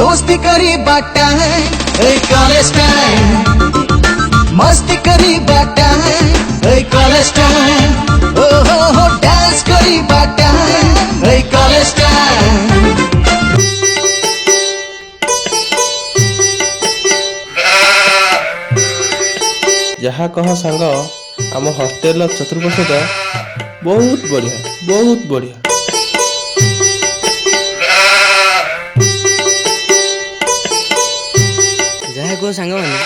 दोस्ती करी बाटा है कॉलेज टाइम, मस्ती करी बाटा है कॉलेज टाइम, ओ हो डांस करी बाटा है कॉलेज टाइम। जहाँ कह सांग आम हॉस्टेल चतुर्पार्श्वटा बहुत बढ़िया, बहुत बढ़िया। जहाँ कह सांग मैंने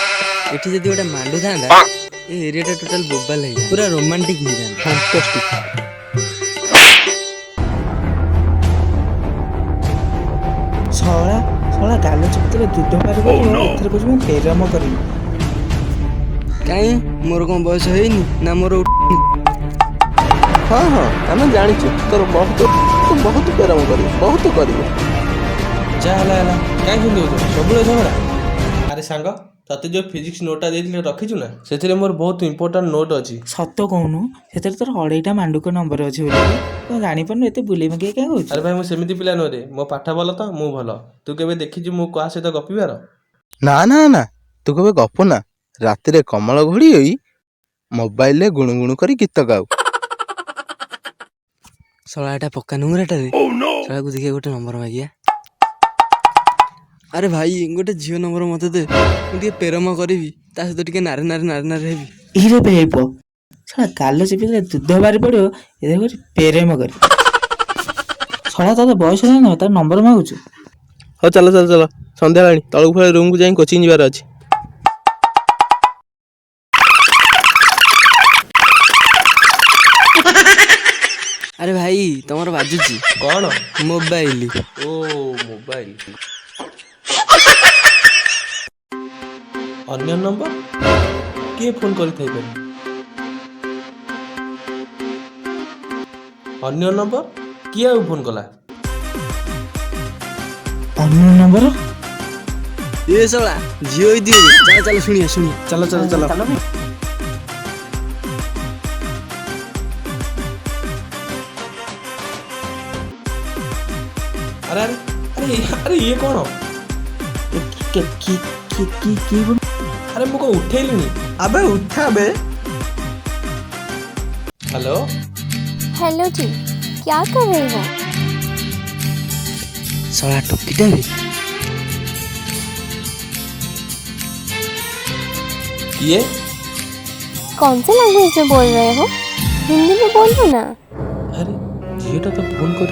एठी जदि गोटे मांडू था ए एरिया टोटल बोबाल है, पूरा रोमांटिक हो जाता। फैंटास्टिक। ଶଳା ଶଳା ଗାଲ ଚିପିଥିଲେ ଦୁଧ ପାରି କରିବ। ଏଥର କହୁଛି ମୁଁ ପ୍ରେମ କରିବି। କାଇଁ ମୋର କଣ ବୟସ ହେଇନି ନା ମୋର हाँ हाँ आम जाचु तोर बहुत प्रेम कर बहुत कर कहीं सब झगड़ा। अरे सांग तते जो फिजिक्स नोटा देथिले रखिछु ना सेथिरे मोर बहुत इंपोर्टेंट नोट अछि। ସତ କହୁନୁ ସେଥିରେ ତୋର 2.5ଟା ମାଣ୍ଡୁକ ନମ୍ବର ଅଛି ବୋଲି ତୁ ଜାଣିପାରୁନୁ ଏତେ ବୁଲେଇ ମଗେଇ କାଇଁ କହୁଛୁ। अरे भाई मु सेमिति पिला नो रे, मो पाठ भल तो मु भल। तू केबे देखिछु मु का सहित गपिबार? ना ना ना तू कबे गप ना रातिरे कमल घोड़ी होई मोबाइल रे गुणुगुणु करी गीत गाऊ। शलाटा पक्का नुंगराटा रे शला को देखिए गोटे नंबर मागिया। अरे भाई गोटे झियो नंबर मते दे मु टिके प्रेम करबी ता सहित टिके नारे नारे नारे नारे हेबी। ଇରେ ବେପ ଶଳା ଗାଲ ଚିପିଥିଲେ ଦୁଧ ବାହାରି ପଡ଼ିବ ଏତେ କହୁଛି ପ୍ରେମ କରି। ଶଳା ତୋତେ ବୟସ ନାହିଁ ନା ତାର ନମ୍ବର ମାଗୁଛୁ। हो चलो चलो चलो संध्या लाणी तळକୁ फळे रूम को जाई कोचिंग जिबार अछि। अरे भाई तमर बाजुची कौन? मोबाइल। ओ मोबाइल अन्य नंबर किए फोन करी थाई पर? अन्य नंबर किए आउ फोन कला? ଅନ୍ୟ ନମ୍ବର ए शला झियो ही दियो। चलो चलो सुनिए सुनिए चलो चलो चलो अरे अरे अरे अरे ये कौन? କି अरे मुको उठेलिनी अबे उठा बे। हेलो हेलो जी, क्या कर रहे हो? शला टोकीटा भी ये कौन से लैंग्वेज में बोल रहे हो? हिंदी में बोलो ना। अरे झीटा तो फोन कर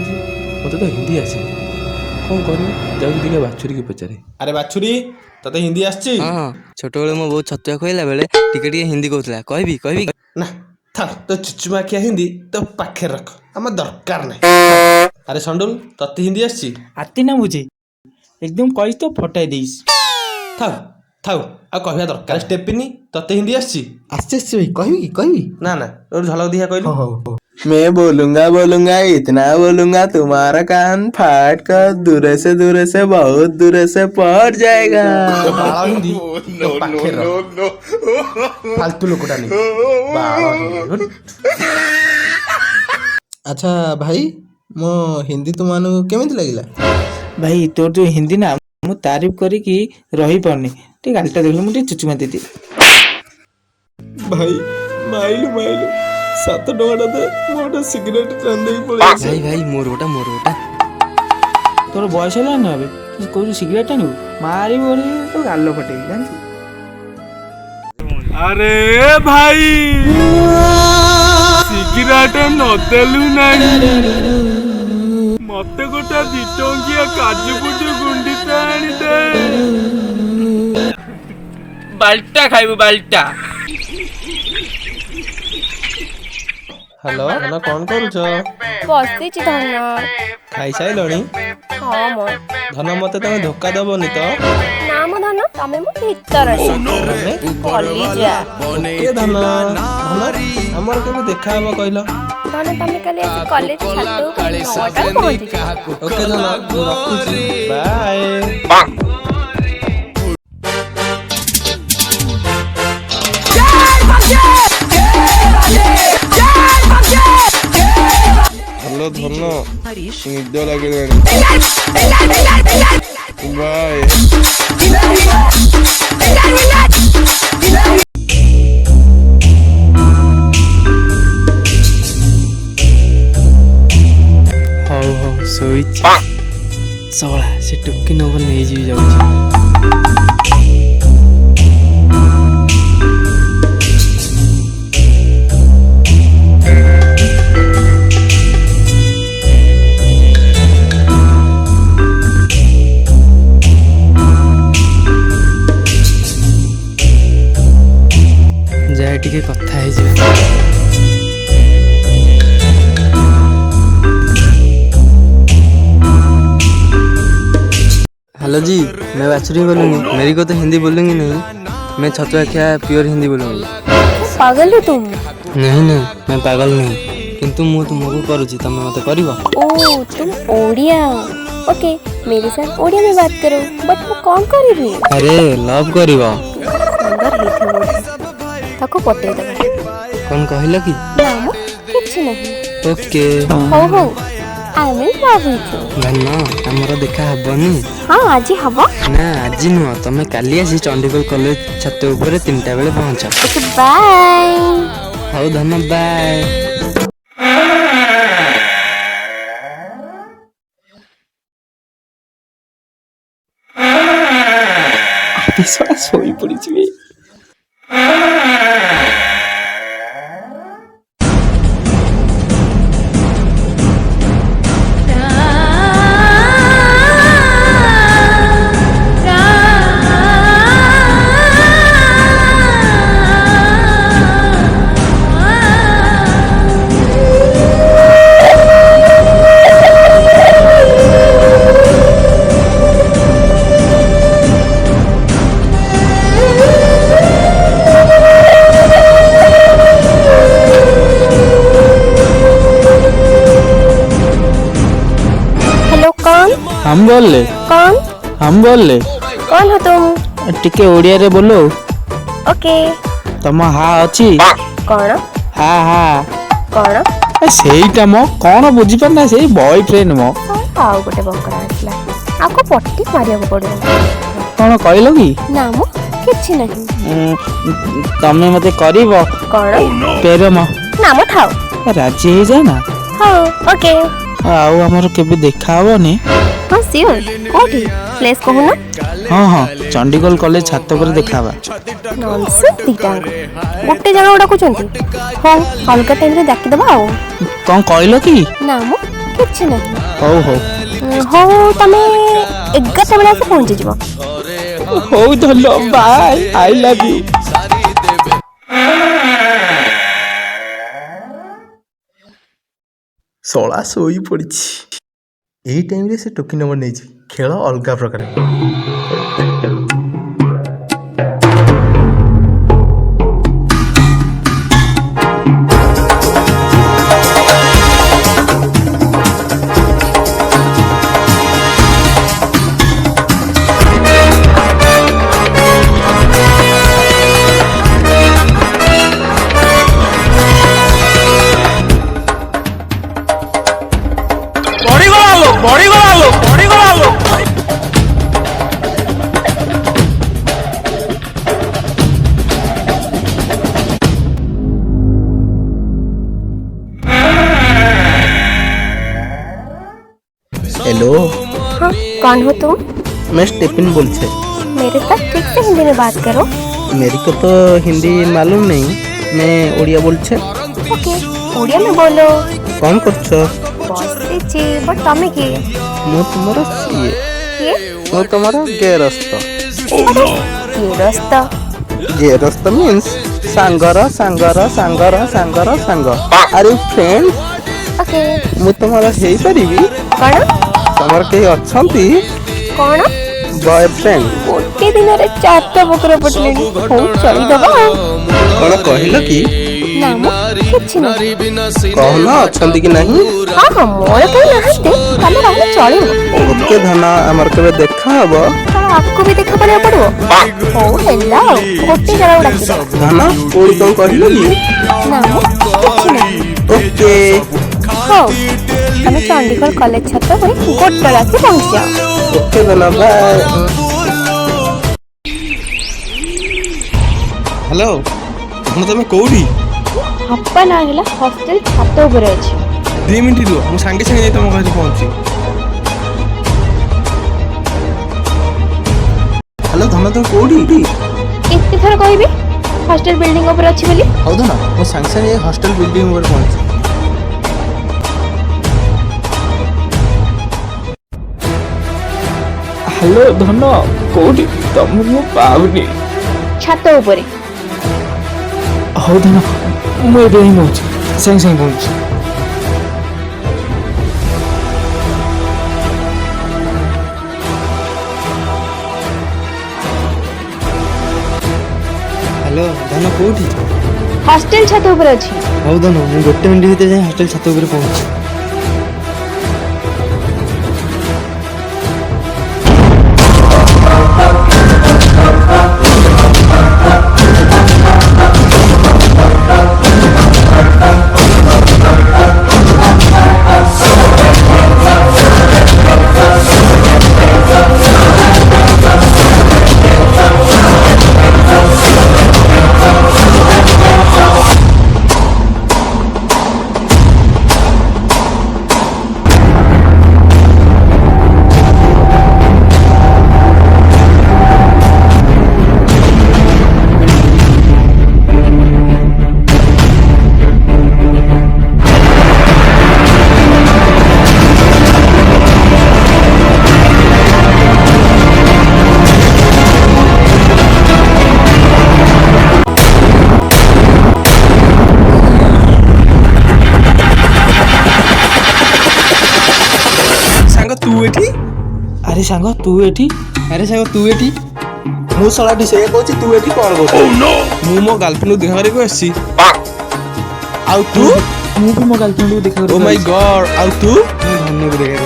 मत तो हिंदी आसे कौन कर देखिए बाछुरी की पचारे। अरे बाछुरी तते हिंदी आछि? हाँ छोट बेले मो बहुत छतुआ कहला बेले टिके टिके हिंदी कहतला कहबी कहबी ना था तो चुचुमाखिया हिंदी तो पाखे रख आम दरकार नहीं। अरे संडुल तते हिंदी आछि? ଆତି ନା ବୁଝେ एकदम କହିଛି ତ ଫଟାଇ ଦେଇଛି। थाउ थाउ आ कहबा दरकार। स्टेपिनी तते हिंदी आछि? आस्ते आस्ते भाई कहबी कहबी ना ना और झलक दिया कहलु। हो मैं बोलूंगा इतना बोलूंगा तुम्हारा कान फाट कर दूर से बहुत दूर से पहुंच जाएगा। तो बाला हिंदी तो पाखे रख फालतू लोकटा नहीं बाला हिंदी। अच्छा भाई मो हिंदी तुमको केमिति लागिला? ଭାଇ ତୋର ଯୋଉ ହିନ୍ଦୀ ନା ମୁଁ ତାରିଫ କରିକି ରହିପାରୁନି। ଟିକେ ଗାଲିଟା ଦେଖିଲି ମୁଁ ଟିକେ ଚୁଚୁମା ଦେଇଦିଏ। भाई माइलु माइलु 7 टଙ୍କା दे मोटा सिगरेट टान देई पळे। भाई भाई मोर गोटा ତୋର ବୟସ ହେଲାଣି ନା ଏବେ କହୁଛୁ ସିଗାରେଟ ଟାଣିବୁ ମାରିବୁ ବୋଲି ତୋ ଗାଲ ଫଟେଇବି ଜାଣିଛୁ। अरे भाई सिगरेट न देलु नहीं मते गोटा 2 टंकिया काजू बुटू गुंडी आनी दे। बाल्टा खाइबु बाल्टा। हेलो ना कौन करूछ? बस्ती धन। खाई साइलणी? हाँ मो धन मते तमे धोखा दबनी तो? नाम धन तमे मो भीतर कॉलेज के धन धन हमर केबे देखा हबो कहलो? धन तमे कले कॉलेज छातो नोटा पहुंची। ओके धन रखुची बाय। हेलो धन निद लगे बाय। ହଉ ହଉ ଶୋଇଛି। ଶଳା ସେ ଟୋକି ନମ୍ବର ନେଇଯିବି ଯାଉଛି। ଯାଏ ଟିକେ କଥା ହେଇଯିବା। हेलो जी, मैं बाछुरी बोलूँगी। मेरी को तो हिंदी बोलूँगी नहीं, मैं छतुआ क्या प्योर हिंदी बोलूँगी। पागल हो तुम? नहीं नहीं, मैं पागल नहीं, किंतु मु तुमको करूची, तमे मते करिवो। ओ तुम ओडिया। ओके, मेरे साथ ओडिया में बात करो। बट मैं कौन करिबी? अरे लव करिवो। सुंदर हेथि ताको पटे देबा। कौन कहला कि? ना मो किछि नहीं। ओके। हो हो, I am in love with you. धन्य, हमर देखा हबनी। हाँ आज हबो ना आज नुह, तमे काली आसी चंडीगढ़ कॉलेज छत ऊपर 3टा बेले पहुंच। Okay bye. हौ धन्य, बाय। ଶଳା ଶୋଇ ପଡିଛି ବେ। हम बोल ले। कौन? हम बोल ले। कौन हो तुम? टिके ओडिया रे बोलो। ओके। तम हा अछि? कौन? हा हा कौन? ସେଇଟା ମ କଣ ବୁଝିପାର ନା ସେଇ ବୟଫ୍ରେଣ୍ଡ ମ। ଆଉ ଗୋଟେ ବକରା ଆସିଲା। ଆକୁ ପଟି ମାରିବାକୁ ପଡିବ। କଣ କହିଲ କି? ନା ମ କିଛି ନାହିଁ। ତମେ ମତେ କରିବ? କଣ? ପ୍ରେମ। ନା ମ ଥାଉ। ରାଜି ହେଇଯା ନା। ହଉ ଓକେ। ଆଉ ଆମର କେବେ ଦେଖା ହବନି? ହଁ ସିଓର। କୋଉଠି? ପ୍ଲେସ୍ କହୁନ। ହଁ ହଁ, ଚଣ୍ଡିଗଡ଼ କଲେଜ ଛାତ ଉପରେ ଦେଖା ହବା। ନନ୍ସେନ୍ସ ଦିଟା ଗୋଟେ ଜାଗା ଡାକୁଛନ୍ତି। ହଉ ଅଲଗା ଟାଇମରେ ଡାକିଦବା ଆଉ। କଣ କହିଲ କି? ନା ମ କିଛି ନାହିଁ। ହଉ ହଉ। ହଉ ତମେ 11ଟା ବେଳେ ଆସି ପହଞ୍ଚିଯିବ। ହଉ ଧନ୍ୟ, ବାଏ, ଆଇ ଲଭ୍ ୟୁ। ଶଳା ଶୋଇ ପଡ଼ିଛି। ଏଇ ଟାଇମରେ ସେ ଟୋକି ନମ୍ବର ନେଇଛି। ଖେଳ ଅଲଗା ପ୍ରକାର। हेलो। हाँ कौन हो तुम? मैं स्टेफिन बोल छे। मेरे साथ ठीक से हिंदी में बात करो। मेरी को तो हिंदी मालूम नहीं, मैं ओडिया बोल छे। ओके ओडिया में बोलो। कौन करछो? बसिची बट तमे की? मु तुमरो ये ये मु तुमरो गेरस्त। गेरस्त मीन्स सांगर सांगर सांगर सांगर सांग। Are you friend? ओके। मु तुमरो हेई परिबी? कौन? तमर के अछंती? कौन? बॉयफ्रेंड। गोटे दिन रे 4टा बकरा पटलेनी। हो चली दबा। कौन कहिलो कि? ना मो किछि नहीं। कहन अछंती कि नहीं? हाँ हाँ मोर कहीं नहते तमे रहले चलिबो। ओके धना, हमर केबे देखा हबो? आपको भी देखा पड़े पड़ो। हो हेला गोटे जगह डाकी दो। धना कोई कौन कहिलो कि? ना मो किछि नहीं। ओके। हो तमे चंडीगढ़ कॉलेज छत पर गोटे रात पहुंच जाओ। ओके धन बाय। हेलो हम तुम कौटी ହାପା ନାଗିଲା ହଷ୍ଟେଲ ଛାତ ଉପରେ ଅଛି। 2 ମିନିଟ୍ ରୁହ ମୁଁ ସାଙ୍ଗେ ସାଙ୍ଗେ ଯାଇ ତମ ଘରେ ପହଞ୍ଚୁଛି। हेलो धन तुम कौटी? କେତେ ଥର କହିବି ହଷ୍ଟେଲ ବିଲ୍ଡିଂ ଉପରେ ଅଛି ବୋଲି? ହଉ ଧନ ମୁଁ ସାଙ୍ଗେ ସାଙ୍ଗେ ହଷ୍ଟେଲ ବିଲ୍ଡିଂ ଉପରେ ପହଞ୍ଚୁଛି। ହ୍ୟାଲୋ ଧନ କୋଉଠି ତମକୁ ମୁଁ ପାଉନି। ଛାତ ଉପରେ। ହଉ ଧନ ମୁଁ ଏବେ ହିଁ ପହଞ୍ଚୁଛି ସାଙ୍ଗେ ସାଙ୍ଗେ ପହଞ୍ଚୁଛି। ହ୍ୟାଲୋ ଧନ କୋଉଠି? ହଷ୍ଟେଲ ଛାତ ଉପରେ ଅଛି। ହଉ ଧନ ମୁଁ 1 ମିନିଟ୍ ଭିତରେ ଯାଇ ହଷ୍ଟେଲ ଛାତ ଉପରେ ପହଞ୍ଚୁଛି। ତୁ ଏଠି? ଆରେ ସାଙ୍ଗ ତୁ ଏଠି? ଆରେ ସାଙ୍ଗ ତୁ ଏଠି? ମୁଁ ଶଳାଟି ସେଇଆ କହୁଛି ତୁ ଏଠି କଣ କରୁଛୁ? ମୁଁ ମୋ ଗାର୍ଲଫ୍ରେଣ୍ଡକୁ ଦେଖା କରିବାକୁ ଆସିଛି। ଆଉ ତୁ? ମୁଁ ବି ମୋ ଗାର୍ଲଫ୍ରେଣ୍ଡକୁ ଦେଖା ଓ କରିବାକୁ ମାଇ ଗଡ୍। ଆଉ ତୁ? ମୁଁ ଧନକୁ ଦେଖା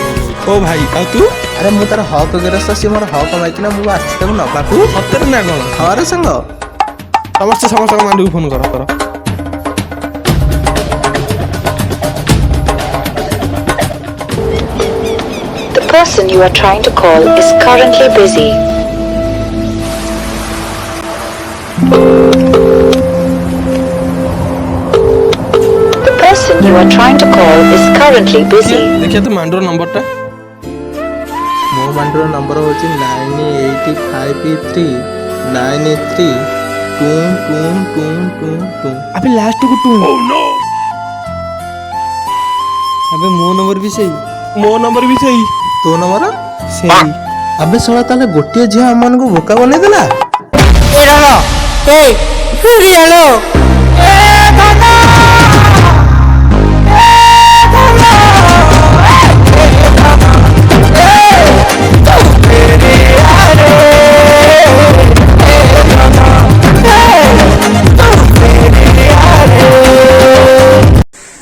ଓ ଭାଇ ଆଉ ତୁ? ଆରେ ମୁଁ ତାର ହକ ଗେରସ୍ତ, ସିଏ ମୋର ହକ ମାଇକିନା ମୁଁ ଆସିଛି ତାକୁ ନବାକୁ। ସତରେ ନା କଣ? ହଁ ରେ ସାଙ୍ଗ। ସମସ୍ତଙ୍କ ମାଣ୍ଡୁକୁ ଫୋନ କର। The person you are trying to call is currently busy. The person you are trying to call is currently busy. ଦେଖିଆ ତୁ ମାଣ୍ଡୁର ନମ୍ବରଟା। ମୋ ବାଣ୍ଡର ନମ୍ବର ହଉଛି 988539322222। ଆବେ ଲାଷ୍ଟକୁ ଟୁ। ଆବେ ମୋ ନମ୍ବର ବି ସେଇ। ମୋ ନମ୍ବର ବି ସେଇ। ତୋ ନମ୍ବର? ସେଇ। ଆବେ ଶଳା ତାହେଲେ ଗୋଟିଏ ଝିଅ ଆମମାନଙ୍କୁ ବୋକା ବନେଇଦେଲା।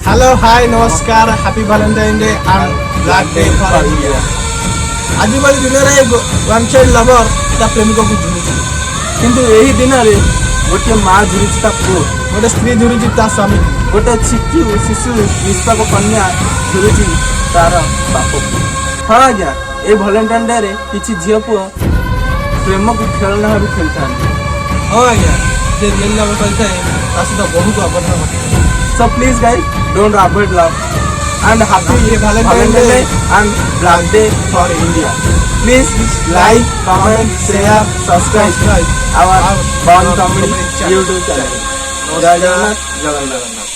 हेलो हाय नमस्कार happy Valentine day and black day for India. आज भली दिन में वन साइड लवर ता प्रेमिक को झुरुची, किंतु यही दिन में गोटे माँ झुरुची ता पुओ, गोटे स्त्री झुरुची ता स्वामी, गोटे शिशु निष्पाप कन्या झुरुची तार बाप। हाँ आज्ञा ये वैलेंटाइन डे रे किसी झील पुओ प्रेम को खेलना भाव खेल था। हाँ आज्ञा जे रियल लव करता है सहित बहुत अवधान होता है। So please guys, don't avoid love and happy Valentine's Day and Black Day for India. Please like, comment, share, subscribe our Bon Comedy YouTube channel. Jai Jagannath, Jai Jagannath.